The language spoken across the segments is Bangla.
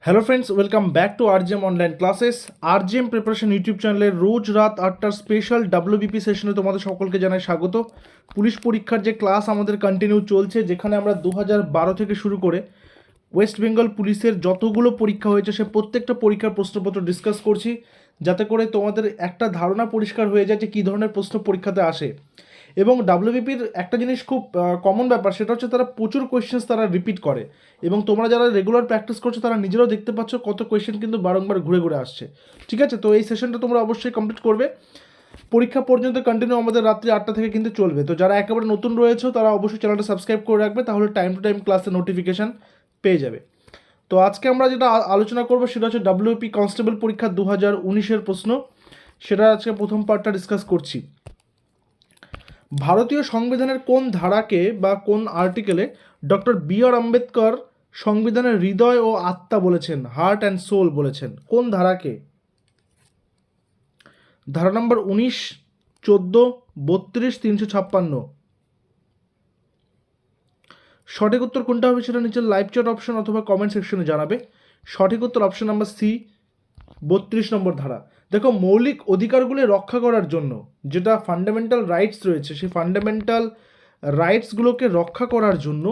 Hello friends, welcome back to RGM online classes. RGM preparation YouTube চ্যানেলে রোজ রাত 8টার স্পেশাল ডাব্লিউবিপি সেশনে তোমাদের সকলকে জানাই স্বাগত। পুলিশ পরীক্ষার যে ক্লাস আমাদের কন্টিনিউ চলছে, যেখানে আমরা 2012 থেকে শুরু করে ওয়েস্ট বেঙ্গল পুলিশের যতগুলো পরীক্ষা হয়েছে সে প্রত্যেকটা পরীক্ষার প্রশ্নপত্র ডিসকাস করছি, যাতে করে তোমাদের একটা ধারণা পরিষ্কার হয়ে যায় যে কী ধরনের প্রশ্ন পরীক্ষাতে আসে। এবং ডাব্লিউবিপির একটা জিনিস খুব কমন ব্যাপার, সেটা হচ্ছে তারা প্রচুর কোয়েশ্চেন্স তারা রিপিট করে, এবং তোমরা যারা রেগুলার প্র্যাকটিস করছো তারা নিজেরাও দেখতে পাচ্ছ কত কোয়েশ্চেন কিন্তু বারংবার ঘুরে ঘুরে আসছে। ঠিক আছে, তো এই সেশনটা তোমরা অবশ্যই কমপ্লিট করবে। পরীক্ষা পর্যন্ত কন্টিনিউ আমাদের রাত্রি 8টা থেকে কিন্তু চলবে। তো যারা একেবারে নতুন রয়েছে তারা অবশ্যই চ্যানেলটা সাবস্ক্রাইব করে রাখবে, তাহলে টাইম টু টাইম ক্লাসের নোটিফিকেশান পেয়ে যাবে। তো আজকে আমরা যেটা আলোচনা করবো সেটা হচ্ছে ডাব্লিউপি কনস্টেবল পরীক্ষা 2019-এর প্রশ্ন। সেটা আজকে প্রথম পার্টটা ডিসকাস করছি। ভারতীয় সংবিধানের কোন ধারাকে বা কোন আর্টিকেলে ডক্টর বি.আর. আম্বেদকর সংবিধানের হৃদয় ও আত্মা বলেছেন, হার্ট অ্যান্ড সোল বলেছেন? কোন ধারাকে? ধারা নম্বর 19, 14, 32, 356। সঠিক উত্তর কোনটা হবে সেটা নিচে লাইভ চ্যাট অপশন অথবা কমেন্ট সেকশনে জানাবে। সঠিক উত্তর অপশন নাম্বার সি, 32 নম্বর ধারা। দেখো, মৌলিক অধিকারগুলি রক্ষা করার জন্য যেটা ফান্ডামেন্টাল রাইটস রয়েছে, সেই ফান্ডামেন্টাল রাইটসগুলোকে রক্ষা করার জন্য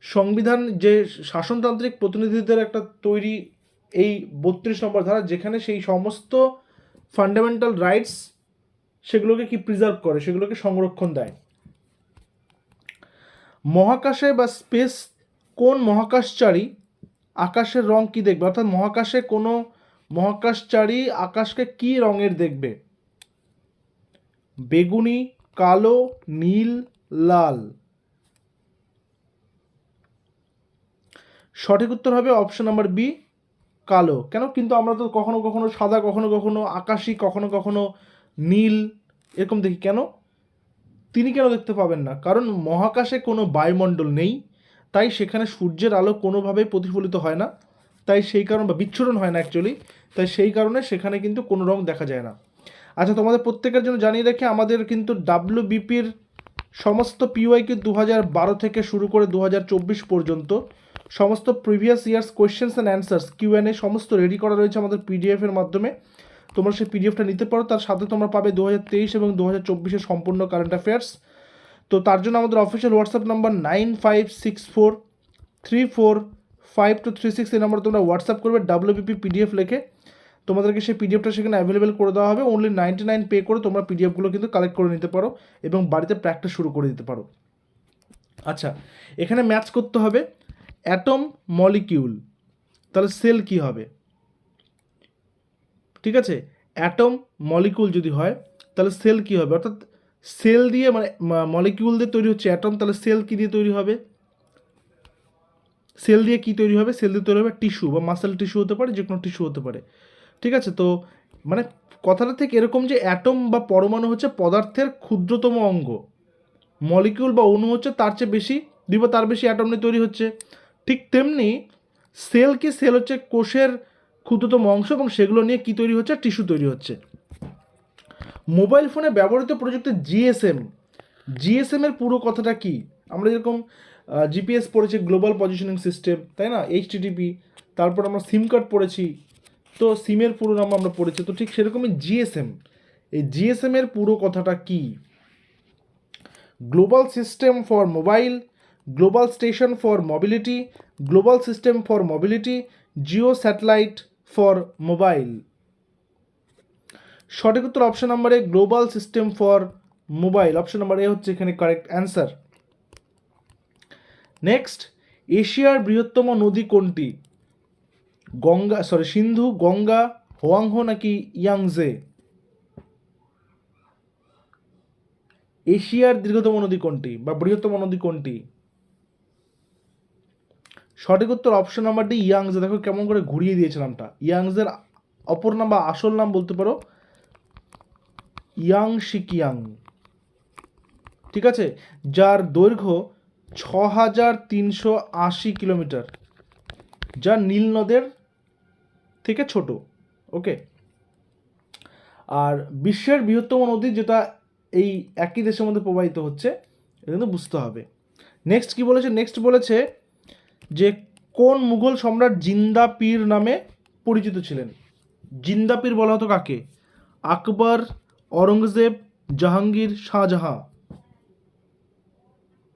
সংবিধান যে শাসনতান্ত্রিক প্রতিনিধিদের একটা তৈরি এই 32 নম্বর ধারা, যেখানে সেই সমস্ত ফান্ডামেন্টাল রাইটস সেগুলোকে কি প্রিজার্ভ করে, সেগুলোকে সংরক্ষণ দেয়। মহাকাশে বা স্পেস কোন মহাকাশচারী আকাশের রং কি দেখবে? অর্থাৎ মহাকাশে কোনো মহাকাশচারী আকাশকে কি রঙের দেখবে? বেগুনি, কালো, নীল, লাল। সঠিক উত্তর হবে অপশন নাম্বার বি, কালো। কেন? কিন্তু আমরা তো কখনো কখনো সাদা, কখনো কখনো আকাশি, কখনো কখনো নীল এরকম দেখি। কেন? তিনি কেন দেখতে পাবেন না? কারণ মহাকাশে কোনো বায়ুমণ্ডল নেই, তাই সেখানে সূর্যের আলো কোনোভাবেই প্রতিফলিত হয় না, তাই সেই কারণ বা বিচ্ছুরণ হয় না অ্যাকচুয়ালি, তাই সেই কারণে সেখানে কিন্তু কোনো রং দেখা যায় না। আচ্ছা, তোমাদের প্রত্যেকের জন্য জানিয়ে রেখে, আমাদের কিন্তু ডাব্লিউবিপির সমস্ত পিওয়াইকিউ 2012 থেকে শুরু করে 2024 পর্যন্ত সমস্ত previous years questions and answers QnA সমস্ত রেডি করা রয়েছে আমাদের পিডিএফের মাধ্যমে। তোমরা সেই পিডিএফটা নিতে পারো। তার সাথে তোমরা পাবে 2023 এবং 2024-এর সম্পূর্ণ কারেন্ট অ্যাফেয়ার্স। তো তার জন্য আমাদের অফিসিয়াল হোয়াটসঅ্যাপ নাম্বার 9564345236, এই নাম্বারে তোমরা হোয়াটসঅ্যাপ করবে ডাব্লিউবিপি পিডিএফ লিখে। তোমাদেরকে সেই পিডিএফটা সেখানে অ্যাভেলেবেল করে দেওয়া হবে। অনলি 99 পে করে তোমরা পিডিএফগুলো কিন্তু কালেক্ট করে নিতে পারো এবং বাড়িতে প্র্যাকটিস শুরু করে দিতে পারো। আচ্ছা, এখানে ম্যাচ করতে হবে অ্যাটম, মলিকিউল, তাহলে সেল কি হবে? ঠিক আছে, অ্যাটম মলিকিউল যদি হয় তাহলে সেল কি হবে? অর্থাৎ সেল দিয়ে মানে মলিকিউল দিয়ে তৈরি হচ্ছে অ্যাটম, তাহলে সেল কি দিয়ে তৈরি হবে? সেল দিয়ে কি তৈরি হবে? সেল দিয়ে তৈরি হবে টিস্যু বা মাসেল টিস্যু হতে পারে, যে কোনো টিস্যু হতে পারে। ঠিক আছে, তো মানে কথাটা থেকে এরকম যে অ্যাটম বা পরমাণু হচ্ছে পদার্থের ক্ষুদ্রতম অঙ্গ, মলিকিউল বা অণু হচ্ছে তার চেয়ে বেশি, দুই বা তার বেশি অ্যাটম নিয়ে তৈরি হচ্ছে। ঠিক তেমনি সেল কি? সেল হচ্ছে কোষের ক্ষুদ্রতম অংশ, এবং সেগুলো নিয়ে কি তৈরি হচ্ছে? টিস্যু তৈরি হচ্ছে। মোবাইল ফোনে ব্যবহৃত প্রযুক্তি জিএসএম এর পুরো কথাটা কি? আমরা যেরকম জিপিএস পড়েছি, গ্লোবাল পজিশনিং সিস্টেম, তাই না? এইচটিটিপি, তারপর আমরা সিম কার্ড পড়েছি, তো সিমের পুরো নাম আমরা পড়েছি। তো ঠিক সেরকমই জিএসএম, এই জিএসএম এর পুরো কথাটা কি? Global system for mobile, global station for mobility, global system for mobility, Jio satellite for mobile. সঠিক উত্তর option number A, global system for mobile. Option number এ হচ্ছে এখানে কারেক্ট অ্যান্সার। নেক্সট, এশিয়ার বৃহত্তম নদী কোনটি? সিন্ধু, গঙ্গা, হোয়াংহো নাকি ইয়াংজে? এশিয়ার দীর্ঘতম নদী কোনটি বা বৃহত্তম নদী কোনটি? সঠিক উত্তর অপশন নাম্বার ডি, ইয়াংজে। দেখো কেমন করে ঘুরিয়ে দিয়েছে নামটা। ইয়াংজের অপর নাম বা আসল নাম বলতে পারো ইয়াংশিকিয়াং। ঠিক আছে, যার দৈর্ঘ্য 6380 কিলোমিটার, যা নীল নদের থেকে ছোট। ওকে, আর বিশ্বের বৃহত্তম নদী যেটা এই একই দেশের মধ্যে প্রবাহিত হচ্ছে, এটা কিন্তু বুঝতে হবে। নেক্সট কি বলেছে? নেক্সট বলেছে যে কোন মুঘল সম্রাট জিন্দা পীর নামে পরিচিত ছিলেন? জিন্দা পীর বলা হতো কাকে? আকবর, অরঙ্গজেব, জাহাঙ্গীর, শাহজাহাঁ।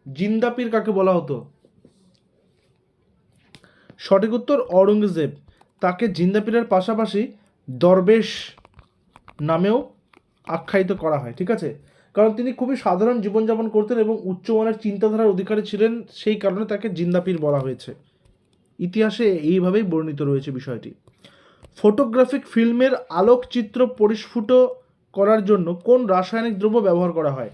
জিন্দা পীর কাকে বলা হতো? সঠিক উত্তর অরঙ্গজেব। তাকে জিন্দা পীরের পাশাপাশি দরবেশ নামেও আখ্যায়িত করা হয়, ঠিক আছে? কারণ তিনি খুবই সাধারণ জীবনযাপন করতেন এবং উচ্চমানের চিন্তাধারার অধিকারী ছিলেন, সেই কারণে তাকে জিন্দা পীর বলা হয়েছে। ইতিহাসে এইভাবেই বর্ণিত রয়েছে বিষয়টি। ফটোগ্রাফিক ফিল্মের আলোকচিত্র পরিস্ফুট করার জন্য কোন রাসায়নিক দ্রব্য ব্যবহার করা হয়?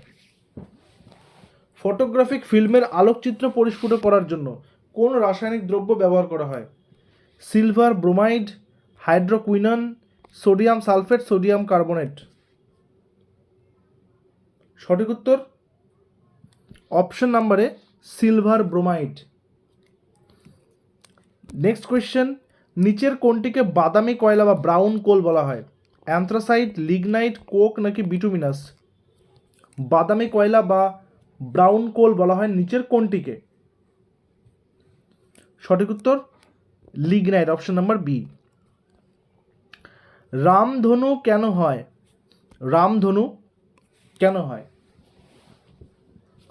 ফটোগ্রাফিক ফিল্মের আলোকচিত্র পরিস্ফুট করার জন্য কোন রাসায়নিক দ্রব্য ব্যবহার করা হয়? Silver, bromide, hydroquinone, sodium sulphate, sodium carbonate. সঠিক উত্তর অপশন নাম্বারে সিলভার ব্রোমাইড। নেক্সট কোয়েশ্চেন, নিচের কোনটিকে বাদামি কয়লা বা ব্রাউন কোল বলা হয়? অ্যান্থ্রাসাইট, লিগনাইট, কোক নাকি বিটুমিনাস? বাদামি কয়লা বা ব্রাউন কোল বলা হয় নিচের কোনটিকে? সঠিক উত্তর লিগনাইট, অপশন নাম্বার বি। রামধনু কেন হয়? রামধনু কেন হয়?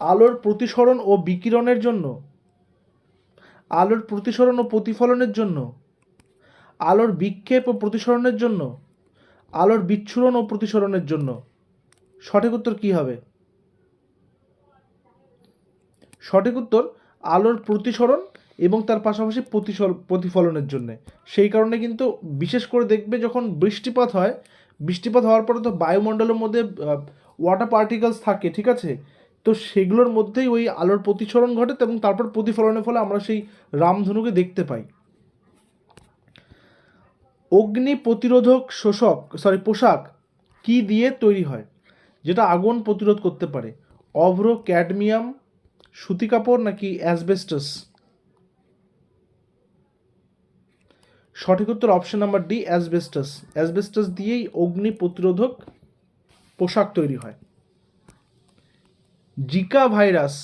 আলোর প্রতিসরণ ও বিকিরণের জন্য, আলোর প্রতিসরণ ও প্রতিফলনের জন্য, আলোর বিক্ষেপ ও প্রতিসরণের জন্য, আলোর বিচ্ছুরণ ও প্রতিসরণের জন্য? সঠিক উত্তর কি হবে? সঠিক উত্তর আলোর প্রতিসরণ এবং তার পাশাপাশি প্রতিফলনের জন্য। সেই কারণে কিন্তু বিশেষ করে দেখবে যখন বৃষ্টিপাত হয়, বৃষ্টিপাত হওয়ার পরে তো বায়ুমণ্ডলের মধ্যে ওয়াটার পার্টিকেলস থাকে, ঠিক আছে? তো সেগুলোর মধ্যেই ওই আলোর প্রতিসরণ ঘটে এবং তারপর প্রতিফলনের ফলে আমরা সেই রামধনুকে দেখতে পাই। অগ্নি প্রতিরোধক পোশাক কি দিয়ে তৈরি হয় যেটা আগুন প্রতিরোধ করতে পারে? অভ্র, ক্যাডমিয়াম, সুতি কাপড় নাকি অ্যাসবেস্টাস? সঠিক উত্তর option number D, asbestos. Asbestos দিয়েই অগ্নি প্রতিরোধক পোশাক তৈরি হয়। জিকা ভাইরাস,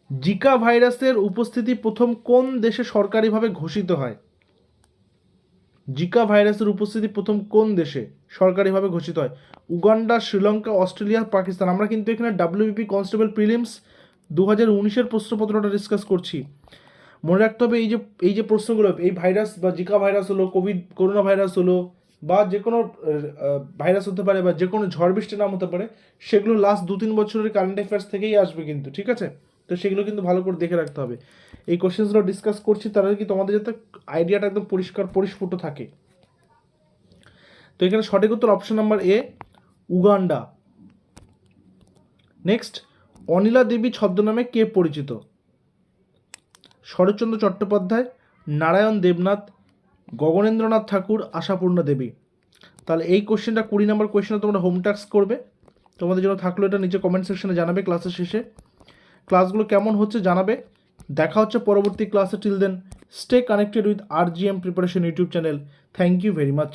জিকা ভাইরাসের উপস্থিতি প্রথম কোন দেশে সরকারিভাবে ঘোষিত হয়? জিকা ভাইরাসের উপস্থিতি প্রথম কোন দেশে সরকারিভাবে ঘোষিত হয়? Uganda, Sri Lanka, Australia, Pakistan. আমরা কিন্তু এখানে ডাব্লিউবিপি কনস্টেবল প্রিলিমস 2019-এর প্রশ্নপত্রটা ডিসকাস করছি। মনে রাখতে হবে এই যে প্রশ্নগুলো, এই ভাইরাস বা জিকা ভাইরাস হলো, করোনা ভাইরাস হলো, বা যে কোনো ভাইরাস হতে পারে, বা যে কোনো ঝড় বৃষ্টির নাম হতে পারে, সেগুলো লাস্ট 2-3 বছরের কারেন্ট অ্যাফেয়ার্স থেকেই আসবে কিন্তু, ঠিক আছে? তো সেগুলো কিন্তু ভালো করে দেখে রাখতে হবে। এই কোশ্চেন্সগুলো ডিসকাস করছি তাহলে কি তোমাদের যাতে আইডিয়াটা একদম পরিস্ফুট থাকে। তো এখানে সঠিক উত্তর option number A, Uganda. Next, Anila Devi ছদ্মনামে কে পরিচিত? শরৎচন্দ্র চট্টোপাধ্যায়, নারায়ণ দেবনাথ, গগনেন্দ্রনাথ ঠাকুর, আশাপূর্ণা দেবী। তাহলে এই কোশ্চেনটা 20 নম্বর কোশ্চেনে তোমরা হোম টাস্ক করবে, তোমাদের জন্য থাকলো এটা, নিচে কমেন্ট সেকশনে জানাবে ক্লাসের শেষে। ক্লাসগুলো কেমন হচ্ছে জানাবে। দেখা হচ্ছে পরবর্তী ক্লাসে। Till then stay connected with RGM preparation YouTube channel. Thank you very much.